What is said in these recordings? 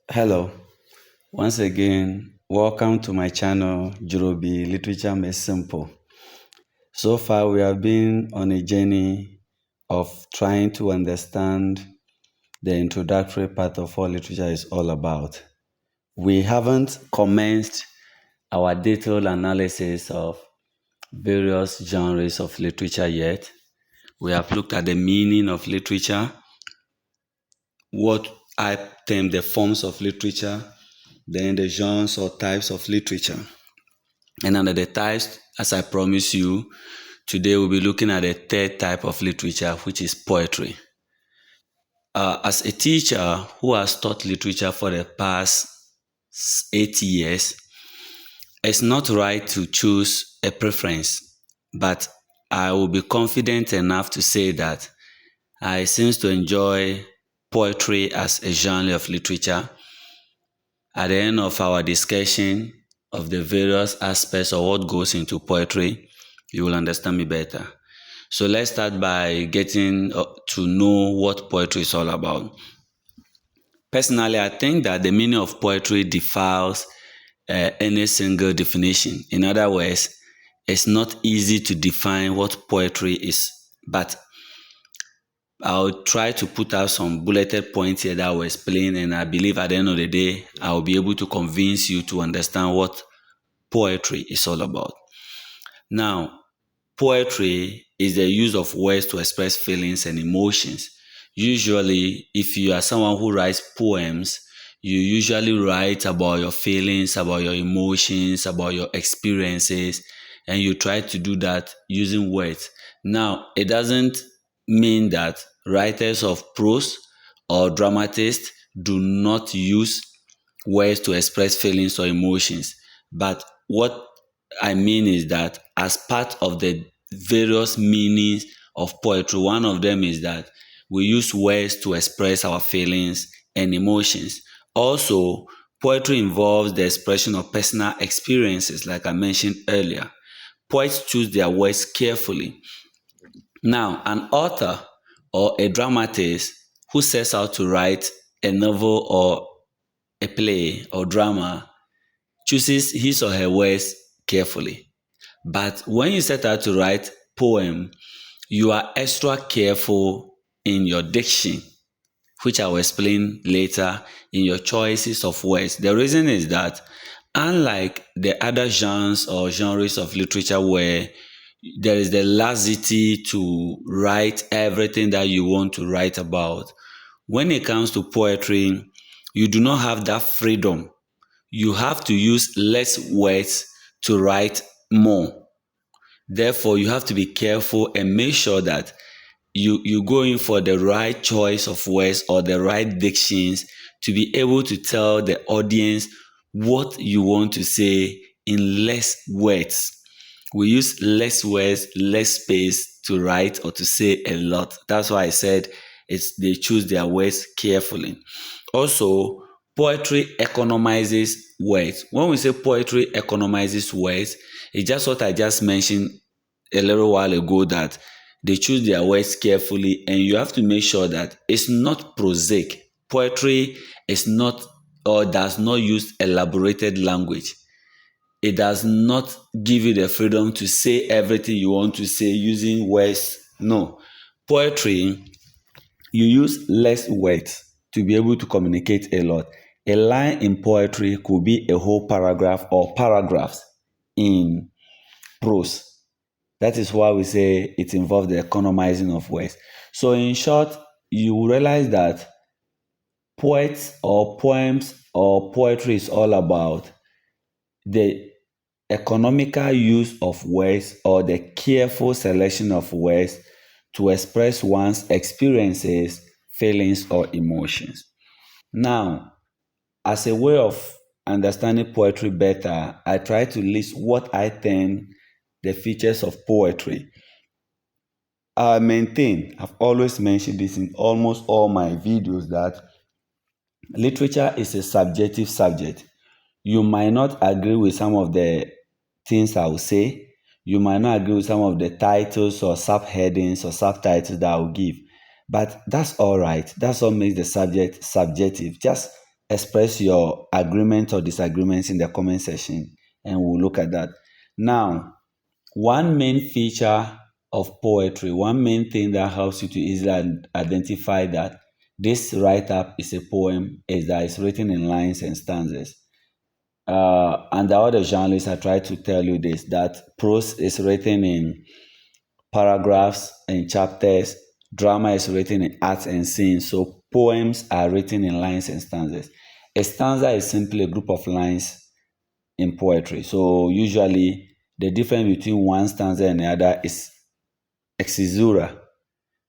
Hello, once again, welcome to my channel, Jurobi Literature Made Simple. So far, we have been on a journey of trying to understand the introductory part of what literature is all about. We haven't commenced our detailed analysis of various genres of literature yet. We have looked at the meaning of literature, what I term the forms of literature, then the genres or types of literature. And under the types, as I promised you, today we'll be looking at the third type of literature, which is poetry. As a teacher who has taught literature for the past 8 years, it's not right to choose a preference, but I will be confident enough to say that I seem to enjoy poetry as a genre of literature. At the end of our discussion of the various aspects of what goes into poetry, you will understand me better. So let's start by getting to know what poetry is all about. Personally, I think that the meaning of poetry defies any single definition. In other words, it's not easy to define what poetry is, but I'll try to put out some bulleted points here that will explain, and I believe at the end of the day, I'll be able to convince you to understand what poetry is all about. Now, poetry is the use of words to express feelings and emotions. Usually, if you are someone who writes poems, you usually write about your feelings, about your emotions, about your experiences, and you try to do that using words. Now, it doesn't mean that writers of prose or dramatists do not use words to express feelings or emotions. But what I mean is that as part of the various meanings of poetry, one of them is that we use words to express our feelings and emotions. Also, poetry involves the expression of personal experiences, like I mentioned earlier. Poets choose their words carefully. Now, an author or a dramatist who sets out to write a novel or a play or drama chooses his or her words carefully. But when you set out to write poem, you are extra careful in your diction, which I will explain later, in your choices of words. The reason is that unlike the other genres of literature where there is the laxity to write everything that you want to write about, when it comes to poetry, you do not have that freedom. You have to use less words to write more. Therefore, you have to be careful and make sure that you go in for the right choice of words or the right dictions to be able to tell the audience what you want to say in less words. We use less words, less space to write or to say a lot. That's why I said they choose their words carefully. Also, poetry economizes words. When we say poetry economizes words, it's just what I just mentioned a little while ago, that they choose their words carefully, and you have to make sure that it's not prosaic. Poetry is not or does not use elaborated language. It does not give you the freedom to say everything you want to say using words. No. Poetry, you use less words to be able to communicate a lot. A line in poetry could be a whole paragraph or paragraphs in prose. That is why we say it involves the economizing of words. So in short, you will realize that poets or poems or poetry is all about the economical use of words or the careful selection of words to express one's experiences, feelings, or emotions. Now, as a way of understanding poetry better, I try to list what I think the features of poetry. I've always mentioned this in almost all my videos, that literature is a subjective subject. You might not agree with some of the things I will say. You might not agree with some of the titles or subheadings or subtitles that I will give. But that's all right. That's what makes the subject subjective. Just express your agreement or disagreements in the comment section, and we'll look at that. Now, one main feature of poetry, one main thing that helps you to easily identify that this write-up is a poem is that it's written in lines and stanzas. And the other genres, I try to tell you this, that prose is written in paragraphs and chapters, drama is written in acts and scenes, so poems are written in lines and stanzas. A stanza is simply a group of lines in poetry. So usually the difference between one stanza and the other is caesura.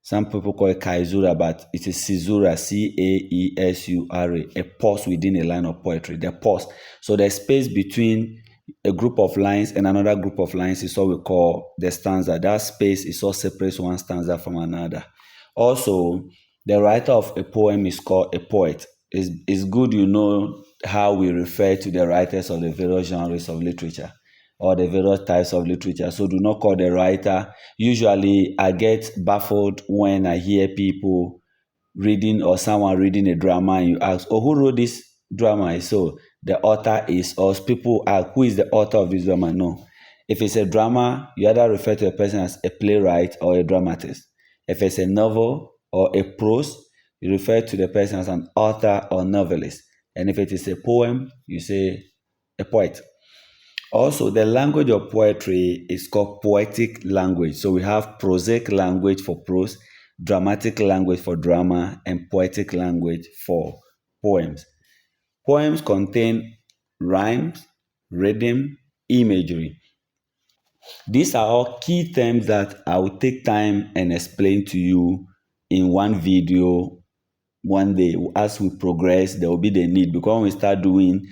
Some people call it caesura, but it is caesura, Caesura, a pause within a line of poetry, the pause. So the space between a group of lines and another group of lines is what we call the stanza. That space is what separates one stanza from another. Also, the writer of a poem is called a poet. It's good you know how we refer to the writers of the various genres of literature or the various types of literature. So do not call the writer. Usually, I get baffled when I hear people reading or someone reading a drama and you ask, oh, who wrote this drama? So the author is, or people ask, who is the author of this drama? No. If it's a drama, you either refer to a person as a playwright or a dramatist. If it's a novel or a prose, you refer to the person as an author or novelist. And if it is a poem, you say a poet. Also, the language of poetry is called poetic language. So we have prosaic language for prose, dramatic language for drama, and poetic language for poems. Poems contain rhymes, rhythm, imagery. These are all key terms that I will take time and explain to you in one video one day. As we progress, there will be the need, because when we start doing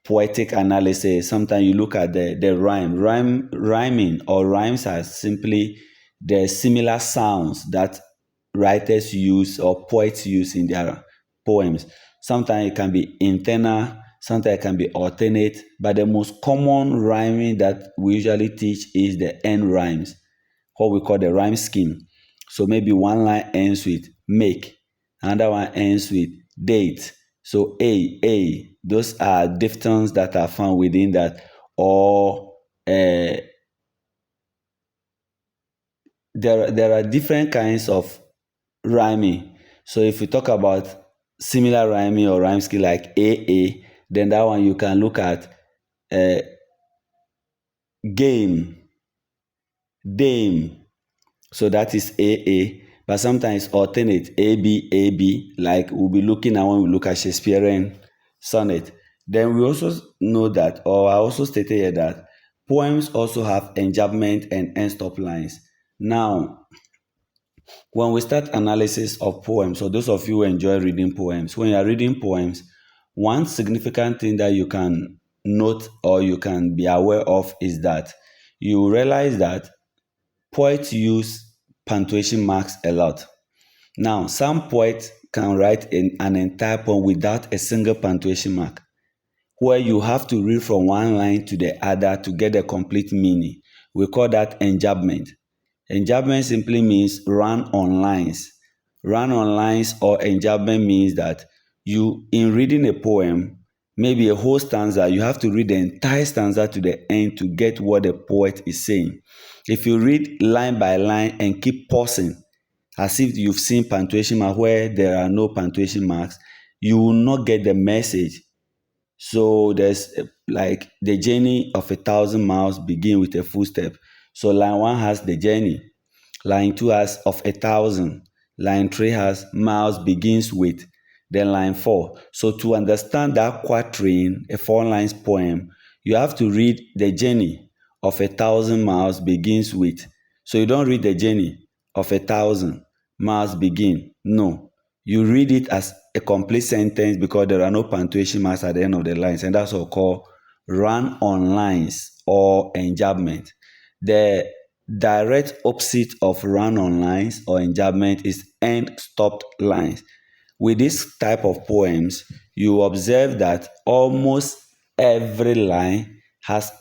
poetic analysis, sometimes you look at the rhyming or rhymes are simply the similar sounds that writers use or poets use in their poems. Sometimes it can be internal, sometimes it can be alternate, but the most common rhyming that we usually teach is the end rhymes, what we call the rhyme scheme. So maybe one line ends with make, another one ends with date. So those are diphthongs that are found within that, or there are different kinds of rhyming. So if we talk about similar rhyming or rhyme scheme like AA, then that one you can look at game, dame. So that is AA. But sometimes alternate AB, like we'll be looking at when we look at Shakespearean sonnet. Then we also know that, or I also stated here that poems also have enjambment and end stop lines. Now, when we start analysis of poems, so those of you who enjoy reading poems, when you are reading poems, one significant thing that you can note or you can be aware of is that you realize that poets use punctuation marks a lot. Now, some poets can write an entire poem without a single punctuation mark, where you have to read from one line to the other to get the complete meaning. We call that enjambment. Enjambment simply means run on lines. Run on lines or enjambment means that you, in reading a poem, maybe a whole stanza, you have to read the entire stanza to the end to get what the poet is saying. If you read line by line and keep pausing, as if you've seen punctuation marks where there are no punctuation marks, you will not get the message. So there's like the journey of 1,000 miles begin with a full step. So line 1 has the journey. Line 2 has of 1,000. Line 3 has miles begins with. Then line 4. So to understand that quatrain, a 4 lines poem, you have to read the journey of 1,000 miles begins with. So you don't read the journey of 1,000 miles begin. No. You read it as a complete sentence because there are no punctuation marks at the end of the lines, and that's what we call run on lines or enjambment. The direct opposite of run on lines or enjambment is end stopped lines. With this type of poems, you observe that almost every line has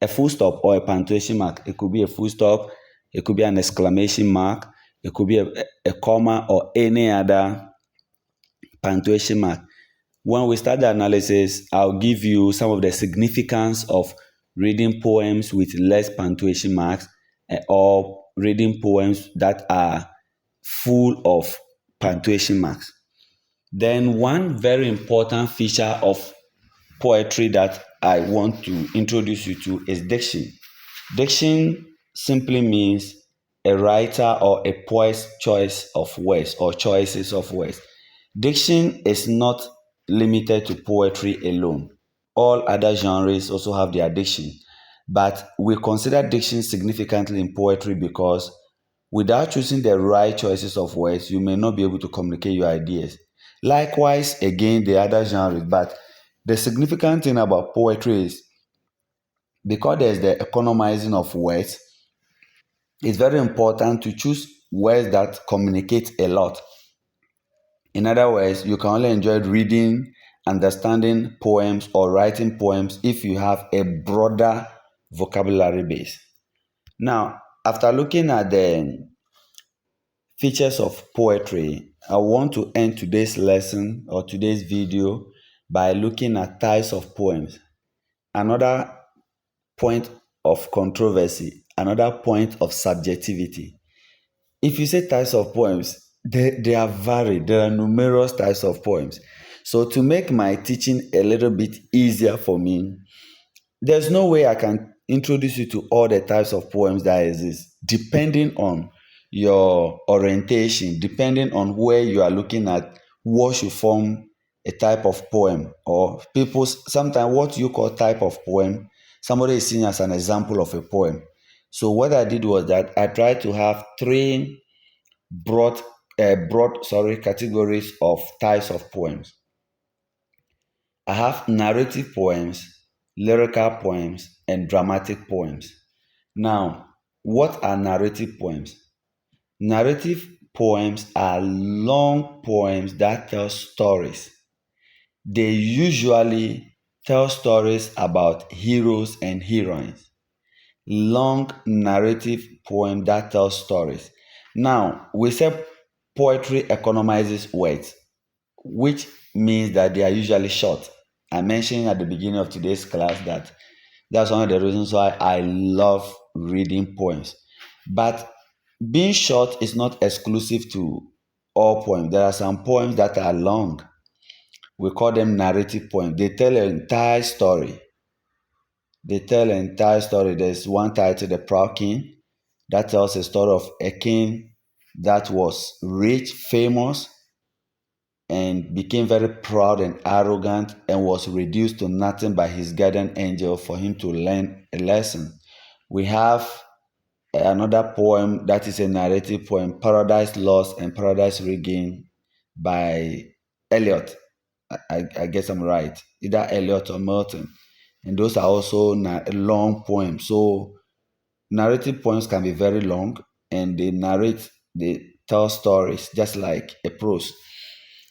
a full stop or a punctuation mark. It could be a full stop, it could be an exclamation mark, it could be a comma or any other punctuation mark. When we start the analysis, I'll give you some of the significance of reading poems with less punctuation marks, or reading poems that are full of punctuation marks. Then, one very important feature of poetry that I want to introduce you to is diction. Diction simply means a writer or a poet's choice of words or choices of words. Diction is not limited to poetry alone. All other genres also have their diction, but we consider diction significantly in poetry because without choosing the right choices of words, you may not be able to communicate your ideas. Likewise, again, the other genres, but the significant thing about poetry is because there's the economizing of words, it's very important to choose words that communicate a lot. In other words, you can only enjoy reading, understanding poems, or writing poems if you have a broader vocabulary base. Now, after looking at the features of poetry, I want to end today's lesson or today's video by looking at types of poems. Another point of controversy, another point of subjectivity. If you say types of poems, they are varied. There are numerous types of poems. So, to make my teaching a little bit easier for me, there's no way I can introduce you to all the types of poems that exist, depending on your orientation, depending on where you are looking at, what should form a type of poem, or people sometimes what you call type of poem, somebody is seen as an example of a poem. So what I did was that I tried to have three broad, categories of types of poems. I have narrative poems, lyrical poems, and dramatic poems. Now, what are narrative poems? Narrative poems are long poems that tell stories. They usually tell stories about heroes and heroines. Long narrative poem that tells stories. Now, we say poetry economizes words, which means that they are usually short. I mentioned at the beginning of today's class that that's one of the reasons why I love reading poems. But being short is not exclusive to all poems. There are some poems that are long. We call them narrative poems. They tell an entire story. They tell an entire story. There's one titled The Proud King that tells a story of a king that was rich, famous, and became very proud and arrogant and was reduced to nothing by his guardian angel for him to learn a lesson. We have another poem that is a narrative poem, Paradise Lost and Paradise Regained by Eliot. I guess I'm right. Either Eliot or Milton. And those are also long poems. So narrative poems can be very long and they tell stories just like a prose.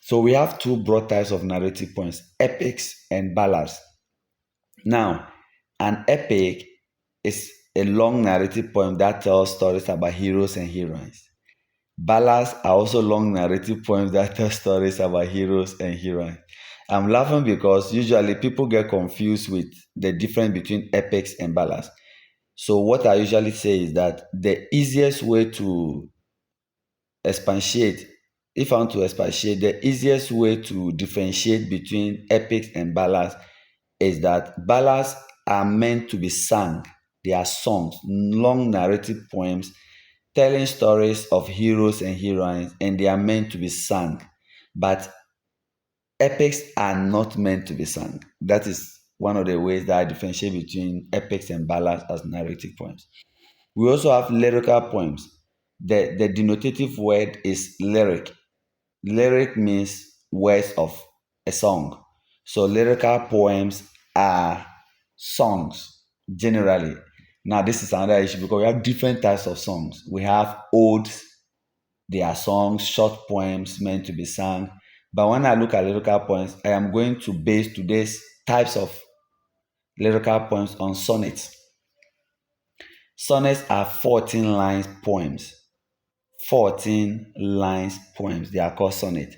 So we have two broad types of narrative poems, epics and ballads. Now, an epic is a long narrative poem that tells stories about heroes and heroines. Ballads are also long narrative poems that tell stories about heroes and heroines. I'm laughing because usually people get confused with the difference between epics and ballads. So what I usually say is that the easiest way to expatiate, if I want to expatiate, the easiest way to differentiate between epics and ballads is that ballads are meant to be sung. They are songs, long narrative poems telling stories of heroes and heroines, and they are meant to be sung. But epics are not meant to be sung. That is one of the ways that I differentiate between epics and ballads as narrative poems. We also have lyrical poems. The denotative word is lyric. Lyric means words of a song. So lyrical poems are songs generally. Now this is another issue because we have different types of songs. We have odes, they are songs, short poems meant to be sung. But when I look at lyrical poems, I am going to base today's types of lyrical poems on sonnets. Sonnets are 14 lines poems. 14 lines poems. They are called sonnet.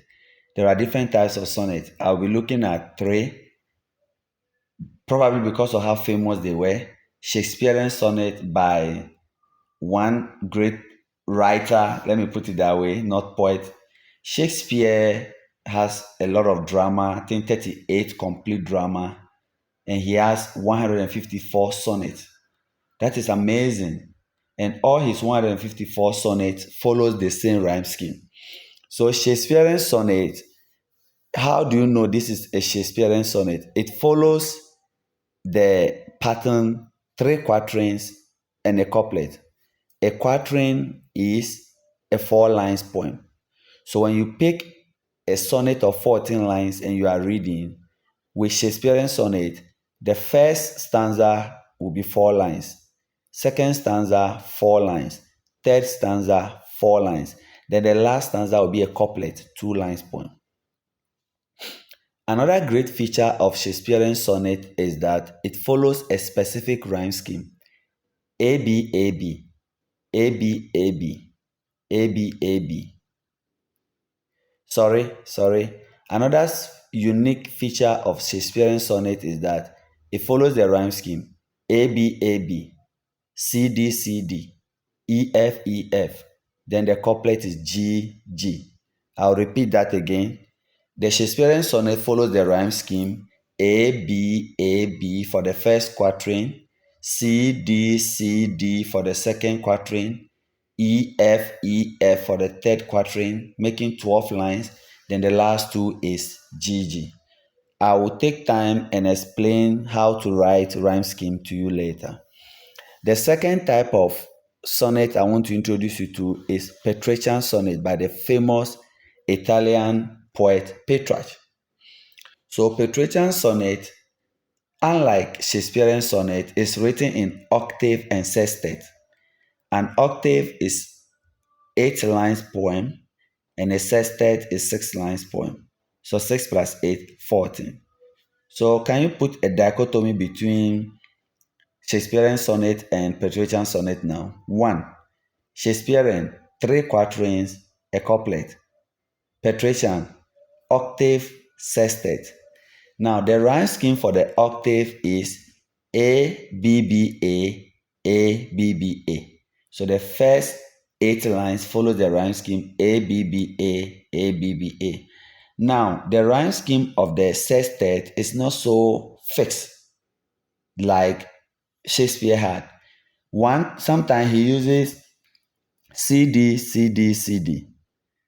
There are different types of sonnet. I'll be looking at three, probably because of how famous they were. Shakespearean sonnet by one great writer, let me put it that way, not poet. Shakespeare has a lot of drama, I think 38 complete drama, and he has 154 sonnets. That is amazing. And all his 154 sonnets follows the same rhyme scheme. So Shakespearean sonnet, how do you know this is a Shakespearean sonnet? It follows the pattern three quatrains and a couplet. A quatrain is a 4 lines poem. So when you pick a sonnet of 14 lines and you are reading with Shakespearean sonnet, the first stanza will be 4 lines, second stanza 4 lines, third stanza 4 lines, then the last stanza will be a couplet, 2 lines poem. Another great feature of Shakespearean sonnet is that it follows a specific rhyme scheme. A B A B, A B A B, A B A B. Sorry. Another unique feature of Shakespearean sonnet is that it follows the rhyme scheme A B A B, C D C D, E F E F. Then the couplet is G G. I'll repeat that again. The Shakespearean sonnet follows the rhyme scheme A B A B for the first quatrain, C D C D for the second quatrain, E F E F for the third quatrain, making 12 lines. Then the last two is G G. I will take time and explain how to write rhyme scheme to you later. The second type of sonnet I want to introduce you to is Petrarchan sonnet by the famous Italian poet Petrarch. So Petrarchan sonnet, unlike Shakespearean sonnet, is written in octave and sestet. An octave is 8 lines poem and a sestet is 6 lines poem. So 6 plus 8, 14. So can you put a dichotomy between Shakespearean sonnet and Petrarchan sonnet now? 1. Shakespearean, 3 quatrains, a couplet. Petrarchan, octave, sestet. Now the rhyme scheme for the octave is A B B A A B B A. So the first 8 lines follow the rhyme scheme A B B A A B B A. Now the rhyme scheme of the sestet is not so fixed like Shakespeare had. Sometimes he uses C D C D C D.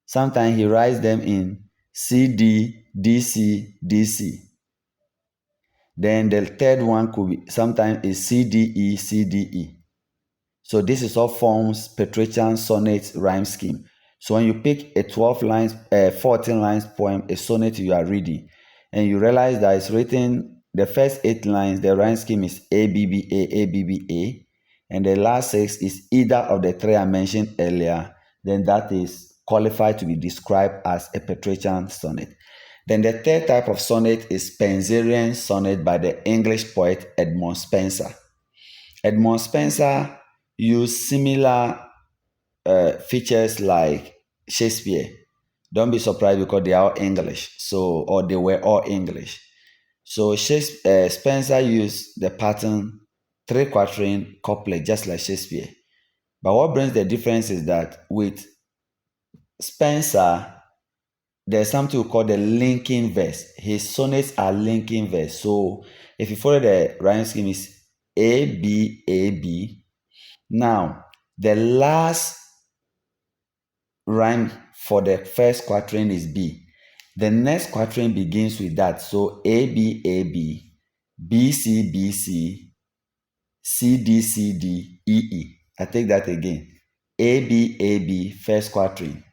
Sometimes he writes them in C D D C D C. Then the third one could be sometimes is CDE, CDE. So this is all forms Petrarchan sonnet rhyme scheme. So when you pick a 14 lines poem, a sonnet you are reading, and you realize that it's written, the first 8 lines, the rhyme scheme is ABBA, ABBA, and the last 6 is either of the three I mentioned earlier, then that is qualified to be described as a Petrarchan sonnet. Then the third type of sonnet is Spenserian sonnet by the English poet Edmund Spenser. Edmund Spenser used similar features like Shakespeare. Don't be surprised because they are all English, or they were all English. So Spenser used the pattern 3 quatrain couplet just like Shakespeare. But what brings the difference is that with Spenser, there's something we call the linking verse. His sonnets are linking verse. So if you follow the rhyme scheme is A, B, A, B. Now, the last rhyme for the first quatrain is B. The next quatrain begins with that. So A, B, A, B, B, C, B, C, C, D, C, D, E, E. I take that again. A, B, A, B, first quatrain.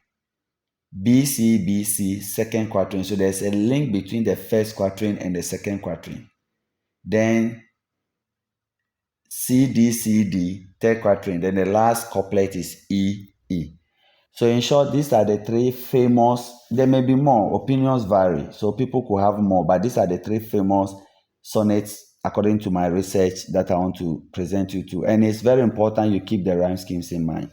BC, BC, second quatrain. So there's a link between the first quatrain and the second quatrain. Then CD, CD, third quatrain. Then the last couplet is E, E. So in short, these are the three famous, there may be more, opinions vary. So people could have more, but these are the three famous sonnets according to my research that I want to present you to. And it's very important you keep the rhyme schemes in mind.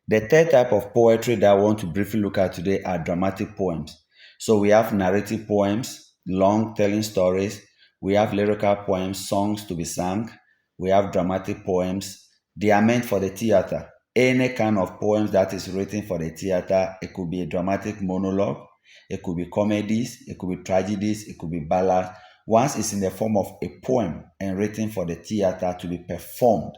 The third type of poetry that I want to briefly look at today are dramatic poems. So we have narrative poems, long telling stories. We have lyrical poems, songs to be sung. We have dramatic poems. They are meant for the theater. Any kind of poems that is written for the theater, it could be a dramatic monologue, it could be comedies, it could be tragedies, it could be ballads. Once it's in the form of a poem and written for the theater to be performed,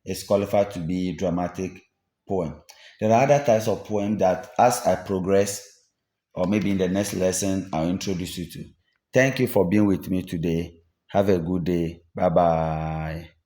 it's qualified to be dramatic poem. There are other types of poem that as I progress, or maybe in the next lesson, I'll introduce you to. Thank you for being with me today. Have a good day. Bye bye.